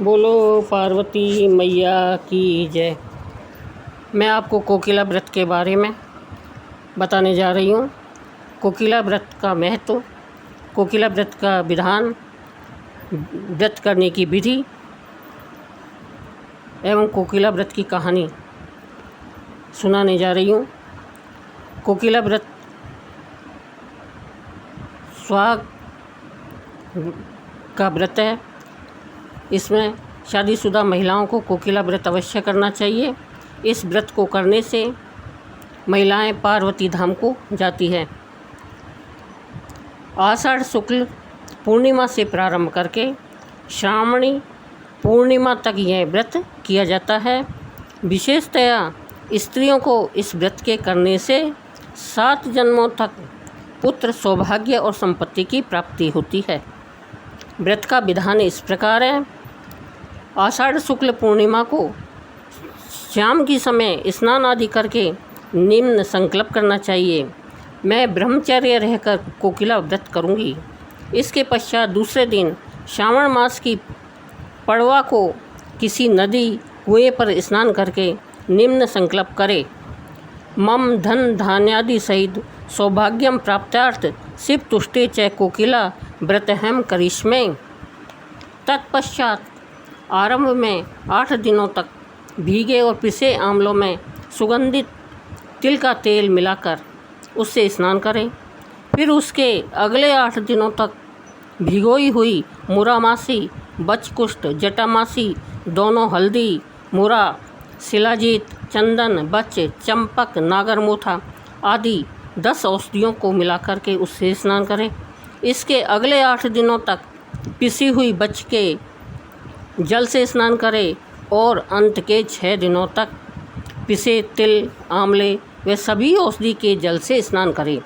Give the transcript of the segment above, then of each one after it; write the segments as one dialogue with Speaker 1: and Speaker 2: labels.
Speaker 1: बोलो पार्वती मैया की जय। मैं आपको कोकिला व्रत के बारे में बताने जा रही हूँ। कोकिला व्रत का महत्व, कोकिला व्रत का विधान, व्रत करने की विधि एवं कोकिला व्रत की कहानी सुनाने जा रही हूँ। कोकिला व्रत सुहाग का व्रत है। इसमें शादीशुदा महिलाओं को कोकिला व्रत अवश्य करना चाहिए। इस व्रत को करने से महिलाएं पार्वती धाम को जाती है। आषाढ़ शुक्ल पूर्णिमा से प्रारंभ करके श्रावणी पूर्णिमा तक यह व्रत किया जाता है। विशेषतया स्त्रियों को इस व्रत के करने से 7 जन्मों तक पुत्र, सौभाग्य और संपत्ति की प्राप्ति होती है। व्रत का विधान इस प्रकार है। आषाढ़ शुक्ल पूर्णिमा को शाम की समय स्नान आदि करके निम्न संकल्प करना चाहिए। मैं ब्रह्मचर्य रहकर कोकिला व्रत करूँगी। इसके पश्चात दूसरे दिन श्रावण मास की पड़वा को किसी नदी कुएं पर स्नान करके निम्न संकल्प करे। मम धन धान्यादि सहित सौभाग्यम प्राप्त्यार्थ शिव तुष्टे च कोकिला व्रतहम करिष्मे। तत्पश्चात आरंभ में 8 दिनों तक भीगे और पिसे आंवलों में सुगंधित तिल का तेल मिलाकर उससे स्नान करें। फिर उसके अगले 8 दिनों तक भिगोई हुई मुरामासी, बचकुष्ट, जटामासी दोनों, हल्दी, मुरा, शिलाजीत, चंदन, बच, चंपक, नागरमोथा आदि 10 औषधियों को मिलाकर के उससे स्नान करें। इसके अगले 8 दिनों तक पिसी हुई बच के जल से स्नान करें और अंत के 6 दिनों तक पिसे तिल, आंवले व सभी औषधि के जल से स्नान करें।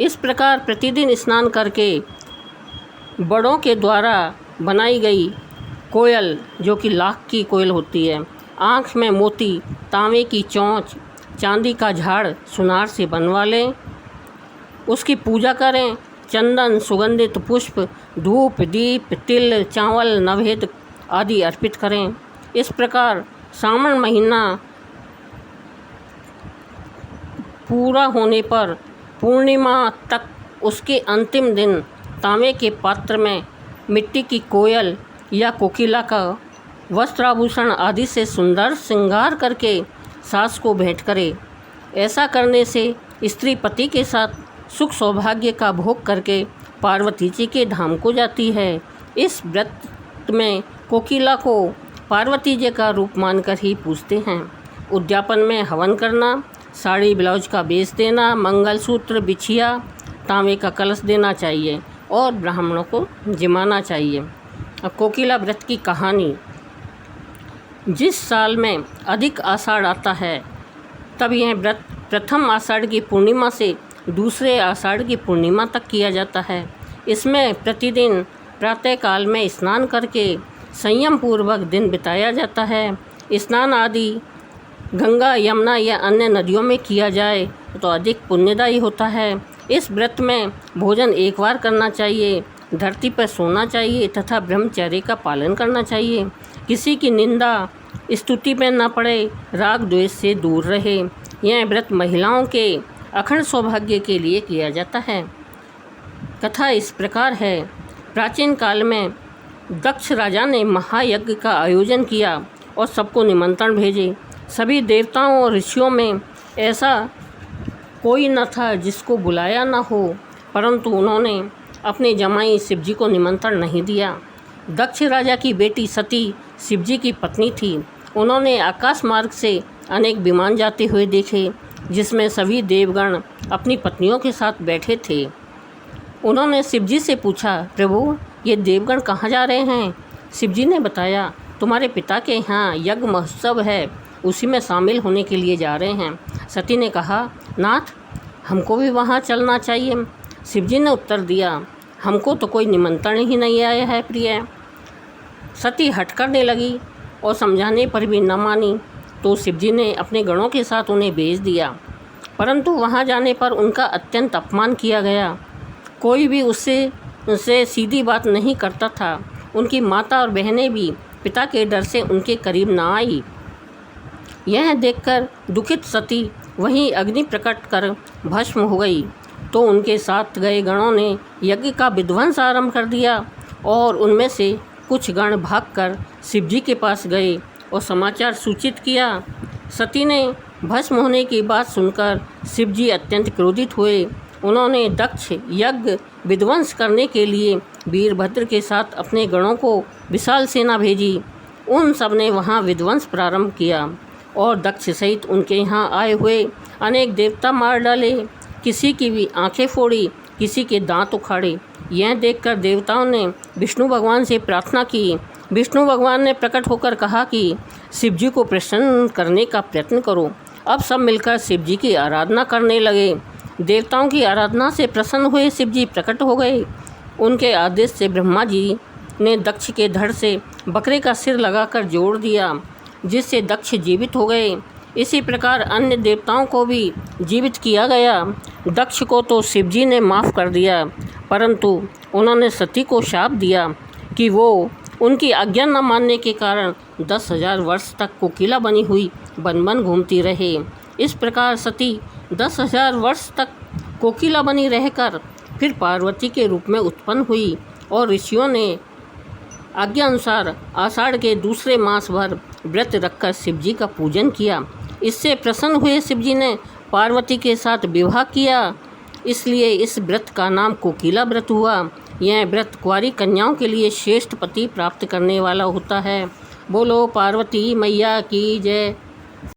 Speaker 1: इस प्रकार प्रतिदिन स्नान करके बड़ों के द्वारा बनाई गई कोयल, जो कि लाख की कोयल होती है, आँख में मोती, तांबे की चोंच, चांदी का झाड़ सुनार से बनवा लें। उसकी पूजा करें। चंदन, सुगंधित पुष्प, धूप, दीप, तिल, चावल, नवेद आदि अर्पित करें। इस प्रकार सावन महीना पूरा होने पर पूर्णिमा तक उसके अंतिम दिन तांबे के पात्र में मिट्टी की कोयल या कोकिला का वस्त्राभूषण आदि से सुंदर श्रृंगार करके सास को भेंट करे। ऐसा करने से स्त्री पति के साथ सुख सौभाग्य का भोग करके पार्वती जी के धाम को जाती है। इस व्रत में कोकिला को पार्वती जी का रूप मानकर ही पूजते हैं। उद्यापन में हवन करना, साड़ी ब्लाउज का बेच देना, मंगलसूत्र, बिछिया, तांबे का कलश देना चाहिए और ब्राह्मणों को जिमाना चाहिए। अब कोकिला व्रत की कहानी। जिस साल में अधिक आषाढ़ आता है तब यह व्रत प्रथम आषाढ़ की पूर्णिमा से दूसरे आषाढ़ की पूर्णिमा तक किया जाता है। इसमें प्रतिदिन प्रातःकाल में स्नान करके संयम पूर्वक दिन बिताया जाता है। स्नान आदि गंगा, यमुना या अन्य नदियों में किया जाए तो अधिक पुण्यदायी होता है। इस व्रत में भोजन एक बार करना चाहिए, धरती पर सोना चाहिए तथा ब्रह्मचर्य का पालन करना चाहिए। किसी की निंदा स्तुति में न पड़े, राग द्वेष से दूर रहे। यह व्रत महिलाओं के अखंड सौभाग्य के लिए किया जाता है। कथा इस प्रकार है। प्राचीन काल में दक्ष राजा ने महायज्ञ का आयोजन किया और सबको निमंत्रण भेजे। सभी देवताओं और ऋषियों में ऐसा कोई न था जिसको बुलाया न हो, परंतु उन्होंने अपने जमाई शिवजी को निमंत्रण नहीं दिया। दक्ष राजा की बेटी सती शिवजी की पत्नी थी। उन्होंने आकाश मार्ग से अनेक विमान जाते हुए देखे, जिसमें सभी देवगण अपनी पत्नियों के साथ बैठे थे। उन्होंने शिवजी से पूछा, प्रभु ये देवगण कहाँ जा रहे हैं? शिवजी ने बताया, तुम्हारे पिता के यहाँ यज्ञ महोत्सव है, उसी में शामिल होने के लिए जा रहे हैं। सती ने कहा, नाथ हमको भी वहाँ चलना चाहिए। शिवजी ने उत्तर दिया, हमको तो कोई निमंत्रण ही नहीं आया है प्रिय। सती हट करने लगी और समझाने पर भी न मानी, तो शिवजी ने अपने गणों के साथ उन्हें भेज दिया, परंतु वहाँ जाने पर उनका अत्यंत अपमान किया गया। कोई भी उससे सीधी बात नहीं करता था। उनकी माता और बहनें भी पिता के डर से उनके करीब न आई। यह देखकर दुखित सती वहीं अग्नि प्रकट कर भस्म हो गई। तो उनके साथ गए गणों ने यज्ञ का विध्वंस आरंभ कर दिया और उनमें से कुछ गण भागकर शिवजी के पास गए और समाचार सूचित किया। सती ने भस्म होने की बात सुनकर शिवजी अत्यंत क्रोधित हुए। उन्होंने दक्ष यज्ञ विध्वंस करने के लिए वीरभद्र के साथ अपने गणों को विशाल सेना भेजी। उन सब ने वहाँ विध्वंस प्रारंभ किया और दक्ष सहित उनके यहाँ आए हुए अनेक देवता मार डाले। किसी की भी आंखें फोड़ी, किसी के दांत उखाड़े। यह देखकर देवताओं ने विष्णु भगवान से प्रार्थना की। विष्णु भगवान ने प्रकट होकर कहा कि शिवजी को प्रसन्न करने का प्रयत्न करो। अब सब मिलकर शिवजी की आराधना करने लगे। देवताओं की आराधना से प्रसन्न हुए शिवजी प्रकट हो गए। उनके आदेश से ब्रह्मा जी ने दक्ष के धड़ से बकरे का सिर लगाकर जोड़ दिया, जिससे दक्ष जीवित हो गए। इसी प्रकार अन्य देवताओं को भी जीवित किया गया। दक्ष को तो शिवजी ने माफ़ कर दिया, परंतु उन्होंने सती को शाप दिया कि वो उनकी आज्ञा न मानने के कारण 10,000 वर्ष तक कोकिला बनी हुई वन वन घूमती रहे। इस प्रकार सती 10,000 वर्ष तक कोकिला बनी रहकर फिर पार्वती के रूप में उत्पन्न हुई और ऋषियों ने आज्ञा अनुसार आषाढ़ के दूसरे मास भर व्रत रखकर शिवजी का पूजन किया। इससे प्रसन्न हुए शिवजी ने पार्वती के साथ विवाह किया, इसलिए इस व्रत का नाम कोकिला व्रत हुआ। यह व्रत कुंवारी कन्याओं के लिए श्रेष्ठ पति प्राप्त करने वाला होता है। बोलो पार्वती मैया की जय।